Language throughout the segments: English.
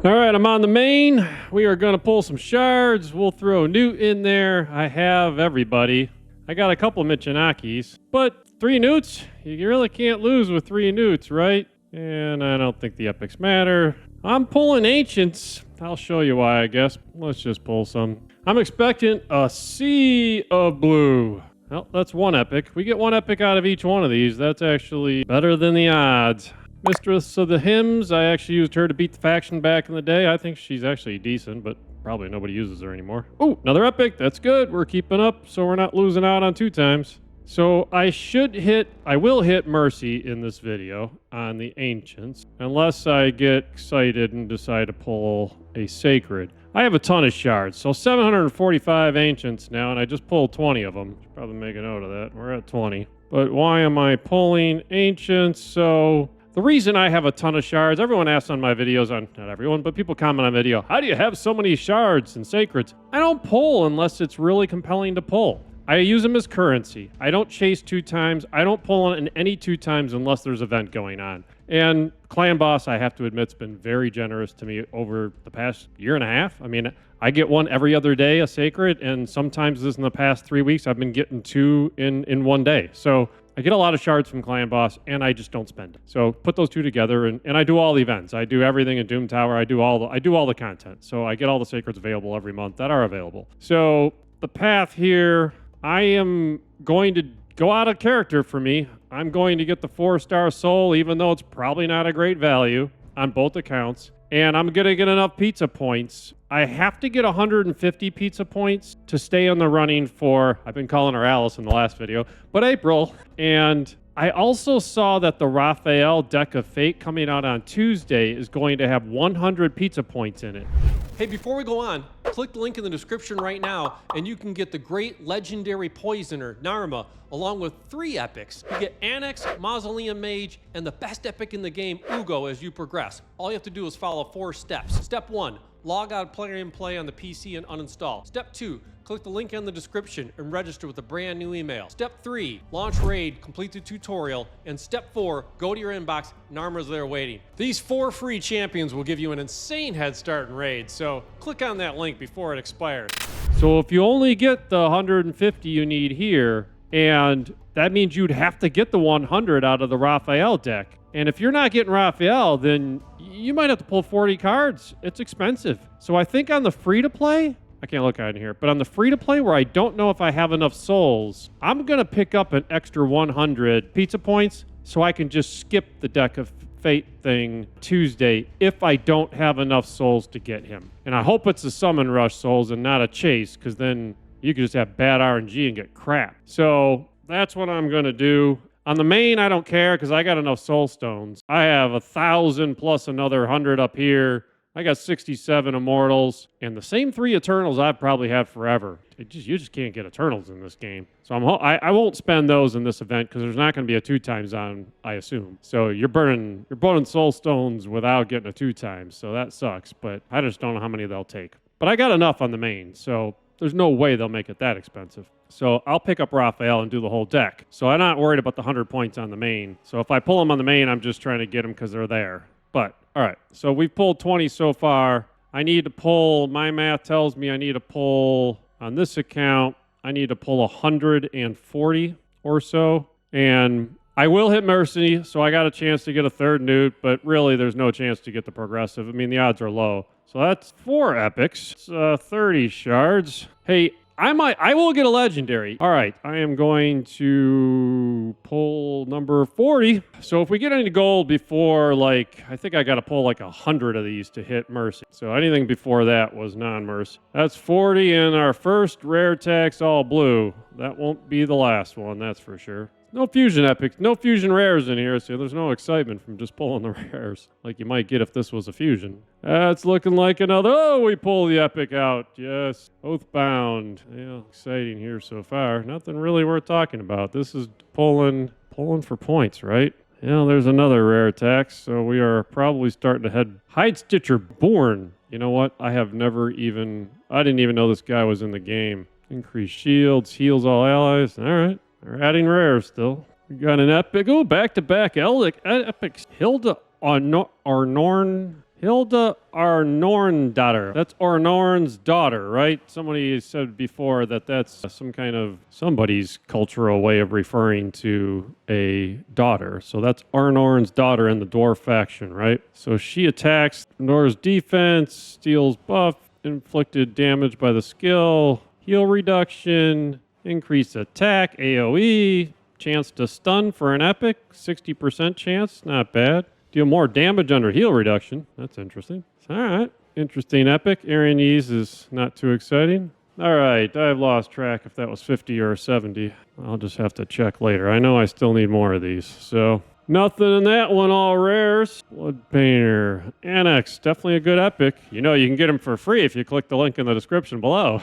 All right, I'm on the main. We are going to pull some shards. We'll throw Newt in there. I have everybody. I got a couple Michinakis, but 3 Newts? You really can't lose with 3 Newts, right? And I don't think the epics matter. I'm pulling Ancients. I'll show you why, I guess. Let's just pull some. I'm expecting a sea of blue. Well, that's 1 epic. We get 1 epic out of each one of these. That's actually better than the odds. Mistress of the Hymns, I actually used her to beat the faction back in the day. I think she's actually decent, but probably nobody uses her anymore. Oh, another epic. That's good. We're keeping up, so we're not losing out on 2 times. So I will hit Mercy in this video on the Ancients, unless I get excited and decide to pull a Sacred. I have a ton of shards, so 745 Ancients now, and I just pulled 20 of them. Should probably make a note of that. We're at 20. But why am I pulling Ancients? So the reason I have a ton of shards, everyone asks on my videos, not everyone, but people comment on video, how do you have so many shards and sacreds? I don't pull unless it's really compelling to pull. I use them as currency. I don't chase 2 times. I don't pull in any 2 times unless there's an event going on. And Clan Boss, I have to admit, has been very generous to me over the past year and a half. I mean, I get 1 every other day, a sacred, and sometimes this in the past 3 weeks, I've been getting 2 in 1 day. So I get a lot of shards from Clan Boss, and I just don't spend it. So put those 2 together, and I do all the events. I do everything in Doom Tower. I do all the content. So I get all the sacreds available every month that are available. So the path here, I am going to go out of character for me. I'm going to get the 4-star soul, even though it's probably not a great value on both accounts. And I'm going to get enough pizza points. I have to get 150 pizza points to stay in the running for, I've been calling her Alice in the last video, but April. And I also saw that the Raphael Deck of Fate coming out on Tuesday is going to have 100 pizza points in it. Hey, before we go on, click the link in the description right now and you can get the great legendary poisoner, Narma, along with 3 epics. You get Anax, Mausoleum Mage, and the best epic in the game, Uugo, as you progress. All you have to do is follow 4 steps. Step 1, log out Play and Play on the PC and uninstall. Step 2, click the link in the description and register with a brand new email. Step 3, launch Raid, complete the tutorial. And Step 4, go to your inbox, Narma's there waiting. These 4 free champions will give you an insane head start in Raid, so click on that link before it expires. So if you only get the 150 you need here, and that means you'd have to get the 100 out of the Raphael deck. And if you're not getting Raphael, then you might have to pull 40 cards. It's expensive. So I think on the free-to-play, I can't look at it here, but on the free-to-play where I don't know if I have enough souls, I'm going to pick up an extra 100 pizza points so I can just skip the Deck of Fate thing Tuesday if I don't have enough souls to get him. And I hope it's a summon rush souls and not a chase, because then you could just have bad RNG and get crap. So that's what I'm going to do. On the main, I don't care because I got enough soul stones. I have 1,000 plus another 100 up here. I got 67 Immortals, and the same 3 Eternals I've probably had forever. You just can't get Eternals in this game. So I won't spend those in this event because there's not going to be a 2 times on, I assume. So you're burning soul stones without getting a 2 times, so that sucks. But I just don't know how many they'll take. But I got enough on the main, so there's no way they'll make it that expensive. So I'll pick up Raphael and do the whole deck. So I'm not worried about the 100 points on the main. So if I pull them on the main, I'm just trying to get them because they're there. But, all right, so we've pulled 20 so far. I need to pull, my math tells me I need to pull, on this account, I need to pull 140 or so. And I will hit Mercy, so I got a chance to get a 3rd Newt, but really there's no chance to get the Progressive. I mean, the odds are low. So that's 4 epics. It's 30 shards. Hey, I will get a legendary. All right, I am going to pull number 40. So if we get any gold before, I think I got to pull 100 of these to hit Mercy. So anything before that was non-Mercy. That's 40, and our first rare tax all blue. That won't be the last one, that's for sure. No fusion epics, no fusion rares in here, so there's no excitement from just pulling the rares like you might get if this was a fusion. That's looking like another, oh, we pull the epic out, yes. Oathbound, yeah, exciting here so far. Nothing really worth talking about. This is pulling for points, right? Yeah, there's another rare attack, so we are probably starting to head. Hide Stitcher Born. You know what? I didn't even know this guy was in the game. Increase shields, heals all allies. All right. They're adding rares still. We got an epic. Oh, back-to-back epics. Hilda Arnorn Hilda Arnorndottir. That's Arnorn's daughter, right? Somebody said before that that's some kind of somebody's cultural way of referring to a daughter. So that's Arnorn's daughter in the dwarf faction, right? So she attacks Nor's defense, steals buff, inflicted damage by the skill, heal reduction, increased attack, AoE, chance to stun for an epic, 60% chance, not bad. Deal more damage under heal reduction. That's interesting. All right. Interesting epic. Arianese is not too exciting. All right. I've lost track if that was 50 or 70. I'll just have to check later. I know I still need more of these. So nothing in that one, all rares. Blood Painter. Anax. Definitely a good epic. You know you can get them for free if you click the link in the description below.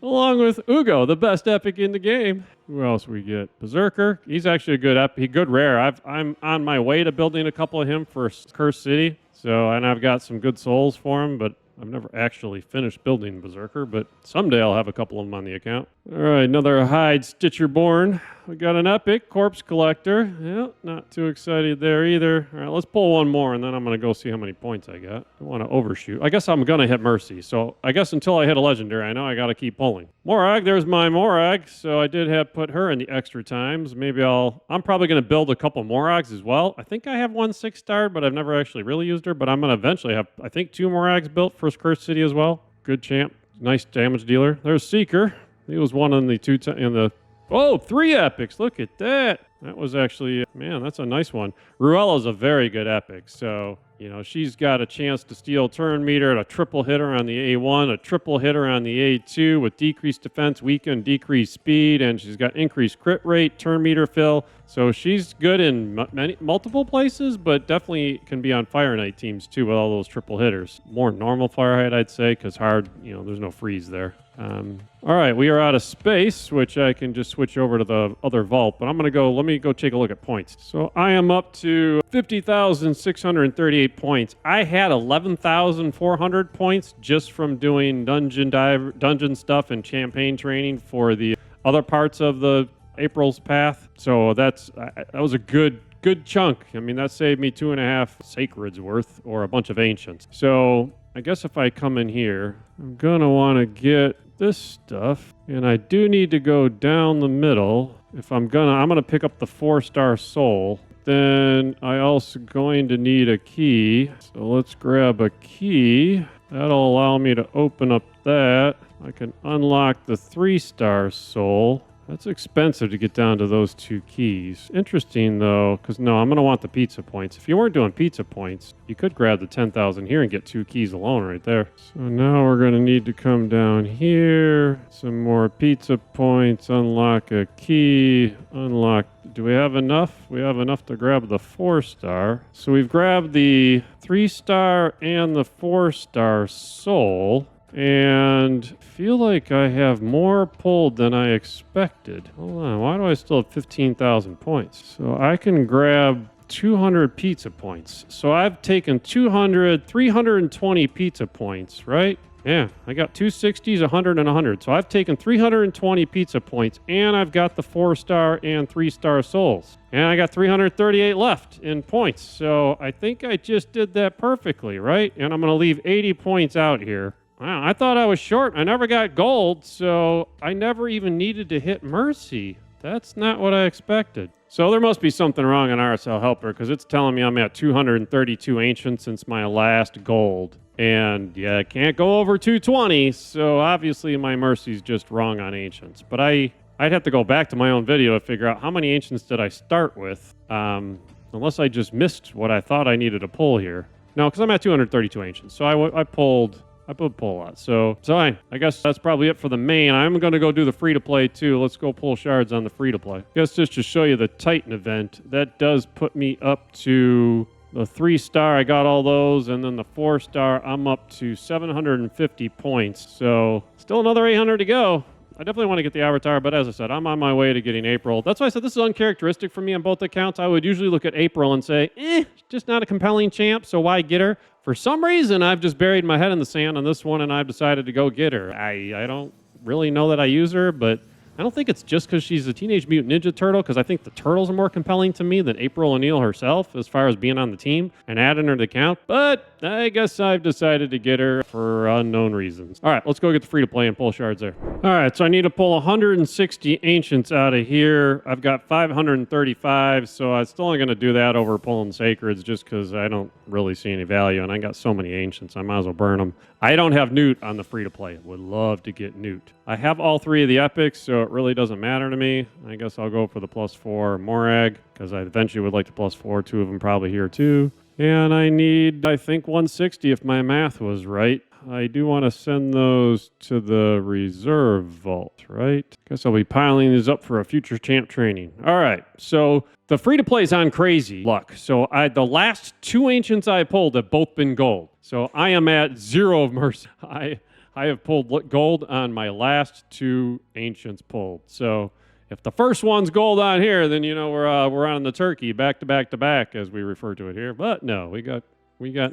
Along with Uugo, the best epic in the game. Who else we get? Berserker. He's actually a good epic, good rare. I'm on my way to building a couple of him for Cursed City. And I've got some good souls for him, but I've never actually finished building Berserker, but someday I'll have a couple of them on the account. All right, another Hide Stitcherborn. We got an epic, Corpse Collector. Yeah, not too excited there either. All right, let's pull one more, and then I'm going to go see how many points I got. I want to overshoot. I guess I'm going to hit Mercy, so I guess until I hit a Legendary, I know I got to keep pulling. Morag, there's my Morag, so I did have put her in the extra times. Maybe I'm probably going to build a couple Morags as well. I think I have one 6-star, but I've never actually really used her, but I'm going to eventually have, I think, 2 Morags built for Cursed City as well. Good champ. Nice damage dealer. There's Seeker. He was one in the 3 epics. Look at that. That was actually, man, that's a nice one. Ruella's a very good epic. So, she's got a chance to steal turn meter and a triple hitter on the A1, a triple hitter on the A2 with decreased defense, weaken, decreased speed, and she's got increased crit rate, turn meter fill. So she's good in multiple places, but definitely can be on Fire Knight teams too with all those triple hitters. More normal Fire Knight, I'd say, because hard, there's no freeze there. All right, we are out of space, which I can just switch over to the other vault, but let me go take a look at points. So I am up to 50,638 points. I had 11,400 points just from doing dungeon stuff and champagne training for the other parts of the April's Path. So that was a good chunk. I mean, that saved me 2.5 sacreds worth or a bunch of ancients. So I guess if I come in here, I'm going to want to get this stuff, and I do need to go down the middle. If I'm going to pick up the 4-star soul. Then I also going to need a key. So let's grab a key. That'll allow me to open up that. I can unlock the 3-star soul. That's expensive to get down to those 2 keys. Interesting, though, because no, I'm going to want the pizza points. If you weren't doing pizza points, you could grab the 10,000 here and get 2 keys alone right there. So now we're going to need to come down here. Some more pizza points. Unlock a key. Unlock. Do we have enough? We have enough to grab the 4-star. So we've grabbed the 3-star and the 4-star soul. And feel like I have more pulled than I expected. Hold on, why do I still have 15,000 points? So I can grab 200 pizza points. So I've taken 320 pizza points, right? Yeah, I got 260s, 100, and 100. So I've taken 320 pizza points, and I've got the 4-star and 3-star souls. And I got 338 left in points. So I think I just did that perfectly, right? And I'm going to leave 80 points out here. Wow, I thought I was short. I never got gold, so I never even needed to hit Mercy. That's not what I expected. So there must be something wrong in RSL Helper, because it's telling me I'm at 232 ancients since my last gold. And yeah, I can't go over 220, so obviously my Mercy's just wrong on ancients. But I'd have to go back to my own video to figure out how many ancients did I start with, unless I just missed what I thought I needed to pull here. No, because I'm at 232 ancients, so I pulled a lot. So fine. I guess that's probably it for the main. I'm going to go do the free-to-play too. Let's go pull shards on the free-to-play. I guess just to show you the Titan event, that does put me up to the 3-star. I got all those. And then the 4-star, I'm up to 750 points. So still another 800 to go. I definitely want to get the Avatar, but as I said, I'm on my way to getting April. That's why I said this is uncharacteristic for me on both accounts. I would usually look at April and say, just not a compelling champ, so why get her? For some reason, I've just buried my head in the sand on this one, and I've decided to go get her. I don't really know that I use her, but I don't think it's just because she's a Teenage Mutant Ninja Turtle, because I think the turtles are more compelling to me than April O'Neil herself as far as being on the team and adding her to the count. But I guess I've decided to get her for unknown reasons. All right, let's go get the free-to-play and pull shards there. All right, so I need to pull 160 Ancients out of here. I've got 535, so I'm still only going to do that over pulling Sacreds just because I don't really see any value, and I got so many Ancients, I might as well burn them. I don't have Newt on the free-to-play. Would love to get Newt. I have all three of the epics, so it really doesn't matter to me. I guess I'll go for the +4 Morag, because I eventually would like to +4 two of them probably here too. And I need, I think, 160 if my math was right. I do want to send those to the reserve vault, right? Guess I'll be piling these up for a future champ training. All right, so the free-to-play is on crazy luck. So the last two Ancients I pulled have both been gold. So I am at 0 of mercy. I have pulled gold on my last two Ancients pulled. So if the first one's gold on here, then we're on the turkey back to back to back, as we refer to it here. But no, we got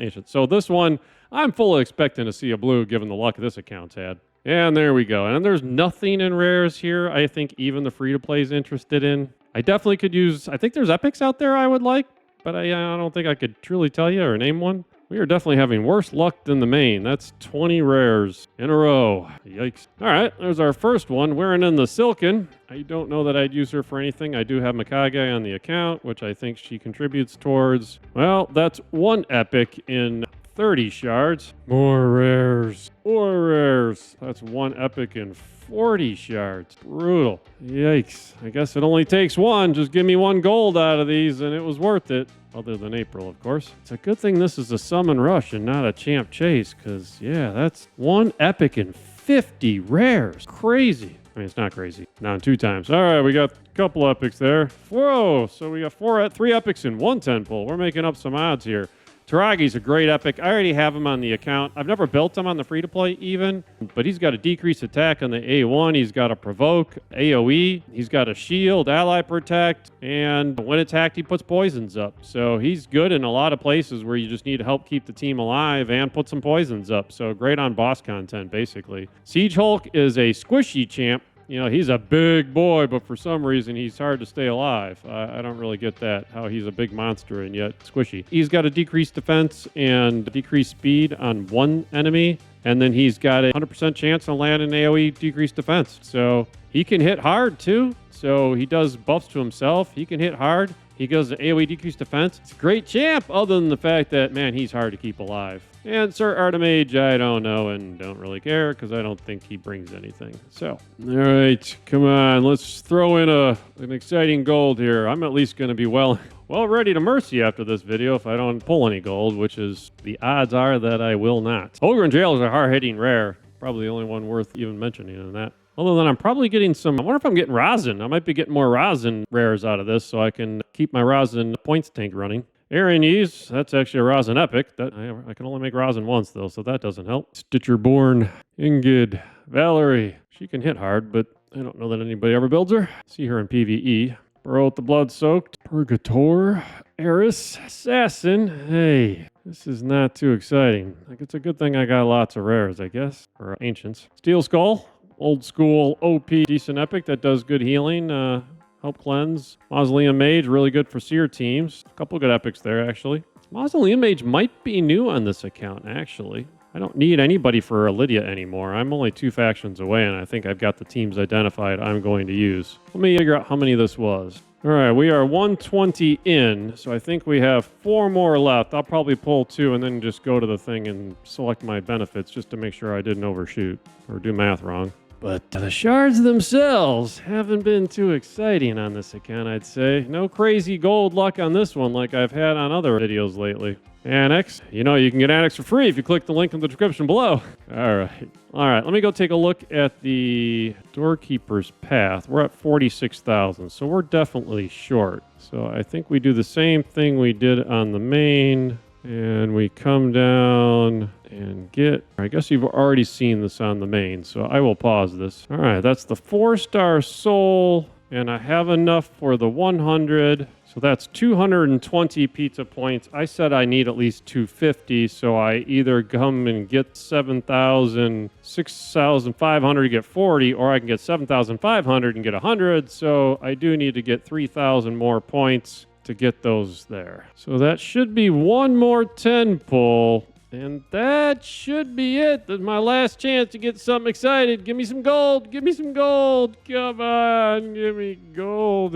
Ancient. So this one, I'm fully expecting to see a blue, given the luck this account's had. And there we go. And there's nothing in rares here I think even the free-to-play is interested in. I definitely could use, I think there's epics out there I would like, but I don't think I could truly tell you or name one. We are definitely having worse luck than the main. That's 20 rares in a row. Yikes. All right, there's our first one. Wearing in the Silken. I don't know that I'd use her for anything. I do have Mikage on the account, which I think she contributes towards. Well, that's one epic in 30 shards. More rares. More rares. That's one epic in 40 shards. Brutal. Yikes. I guess it only takes one. Just give me one gold out of these and it was worth it. Other than April, of course. It's a good thing this is a summon rush and not a champ chase, because, yeah, that's one epic in 50 rares. Crazy. I mean, it's not crazy. Down 2 times. All right, we got a couple epics there. Whoa, so we got 3 epics in 1 10 pull. We're making up some odds here. Taragi's a great epic. I already have him on the account. I've never built him on the free-to-play even, but he's got a decreased attack on the A1. He's got a provoke, AoE. He's got a shield, ally protect, and when attacked, he puts poisons up. So he's good in a lot of places where you just need to help keep the team alive and put some poisons up. So great on boss content, basically. Siege Hulk is a squishy champ. He's a big boy, but for some reason, he's hard to stay alive. I don't really get that, how he's a big monster and yet squishy. He's got a decreased defense and decreased speed on one enemy, and then he's got a 100% chance on landing AoE decreased defense. So he can hit hard, too. So he does buffs to himself. He can hit hard. He goes to AoE decreased defense. It's a great champ, other than the fact that, man, he's hard to keep alive. And Sir Artemage, I don't know and don't really care because I don't think he brings anything. So, all right, come on. Let's throw in an exciting gold here. I'm at least going to be well ready to mercy after this video if I don't pull any gold, which is the odds are that I will not. Ogre in Jail is a hard-hitting rare. Probably the only one worth even mentioning in that. Other than I'm probably getting some, I wonder if I'm getting rosin. I might be getting more rosin rares out of this so I can keep my rosin points tank running. Arianese, that's actually a rosin epic. That I can only make rosin once though, so that doesn't help. Stitcherborn, Ingid, Valerie. She can hit hard, but I don't know that anybody ever builds her. See her in PvE. Burrow the Blood-Soaked, Purgator, Eris, Assassin. Hey, this is not too exciting. It's a good thing I got lots of rares, I guess, or Ancients. Steel Skull. Old school OP decent epic that does good healing, help cleanse. Mausoleum Mage, really good for seer teams. A couple good epics there, actually. Mausoleum Mage might be new on this account, actually. I don't need anybody for Lydia anymore. I'm only 2 factions away, and I think I've got the teams identified I'm going to use. Let me figure out how many this was. All right, we are 120 in, so I think we have 4 more left. I'll probably pull 2 and then just go to the thing and select my benefits just to make sure I didn't overshoot or do math wrong. But the shards themselves haven't been too exciting on this account, I'd say. No crazy gold luck on this one like I've had on other videos lately. Anax, you can get Anax for free if you click the link in the description below. All right, let me go take a look at the Doorkeeper's Path. We're at 46,000, so we're definitely short. So I think we do the same thing we did on the main. And we come down and get, I guess you've already seen this on the main, so I will pause this. All right, that's the 4-star soul, and I have enough for the 100. So that's 220 pizza points. I said I need at least 250, so I either come and get 6,500 to get 40, or I can get 7,500 and get 100. So I do need to get 3,000 more points to get those there. So that should be one more 10 pull. And that should be it. That's my last chance to get something excited. Give me some gold. Give me some gold. Come on. Give me gold.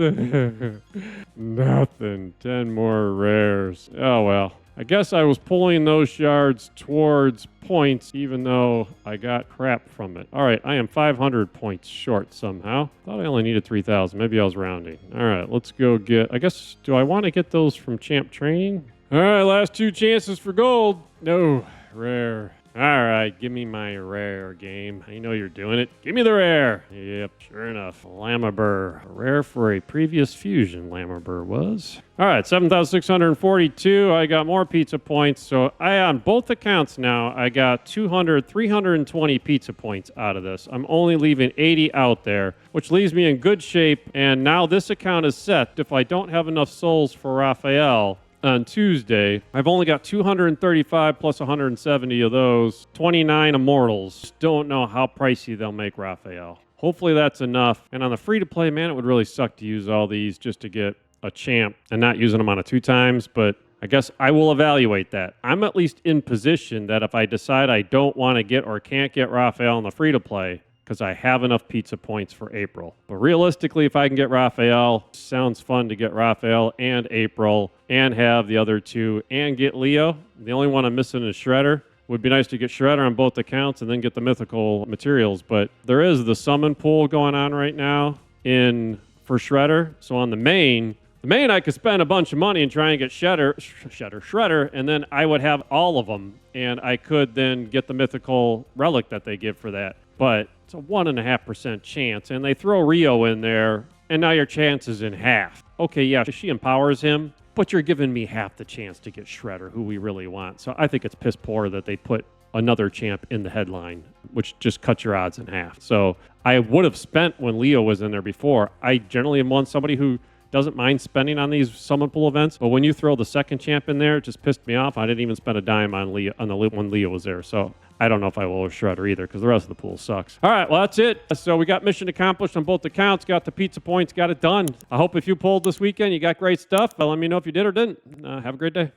Nothing. 10 more rares. Oh, well. I guess I was pulling those shards towards points, even though I got crap from it. All right. I am 500 points short somehow. Thought I only needed 3,000. Maybe I was rounding. All right. Let's go get... I guess... Do I want to get those from champ training? All right, last 2 chances for gold. No, rare. All right, give me my rare, game. I know you're doing it. Give me the rare. Yep, sure enough. Lammerburr. Rare for a previous fusion, Lammerburr was. All right, 7,642. I got more pizza points. So on both accounts now, I got 320 pizza points out of this. I'm only leaving 80 out there, which leaves me in good shape. And now this account is set. If I don't have enough souls for Raphael on Tuesday, I've only got 235 plus 170 of those, 29 immortals. Don't know how pricey they'll make Raphael. Hopefully that's enough. And on the free-to-play, man, it would really suck to use all these just to get a champ and not using them on a 2 times, but I guess I will evaluate that. I'm at least in position that if I decide I don't want to get or can't get Raphael on the free-to-play, because I have enough pizza points for April. But realistically, if I can get Raphael, sounds fun to get Raphael and April and have the other 2 and get Leo. The only one I'm missing is Shredder. Would be nice to get Shredder on both accounts and then get the mythical materials. But there is the summon pool going on right now for Shredder. So on the main, I could spend a bunch of money and try and get Shredder, and then I would have all of them. And I could then get the mythical relic that they give for that. But it's a 1.5% chance, and they throw Rio in there, and now your chance is in half. Okay, yeah, she empowers him, but you're giving me half the chance to get Shredder, who we really want. So I think it's piss poor that they put another champ in the headline, which just cuts your odds in half. So I would have spent when Leo was in there before. I generally am somebody who doesn't mind spending on these summon pool events, but when you throw the second champ in there, it just pissed me off. I didn't even spend a dime on Leo when Leo was there. So I don't know if I will with Shredder either, because the rest of the pool sucks. All right, well, that's it. So we got mission accomplished on both accounts, got the pizza points, got it done. I hope if you pulled this weekend, you got great stuff. Let me know if you did or didn't. Have a great day.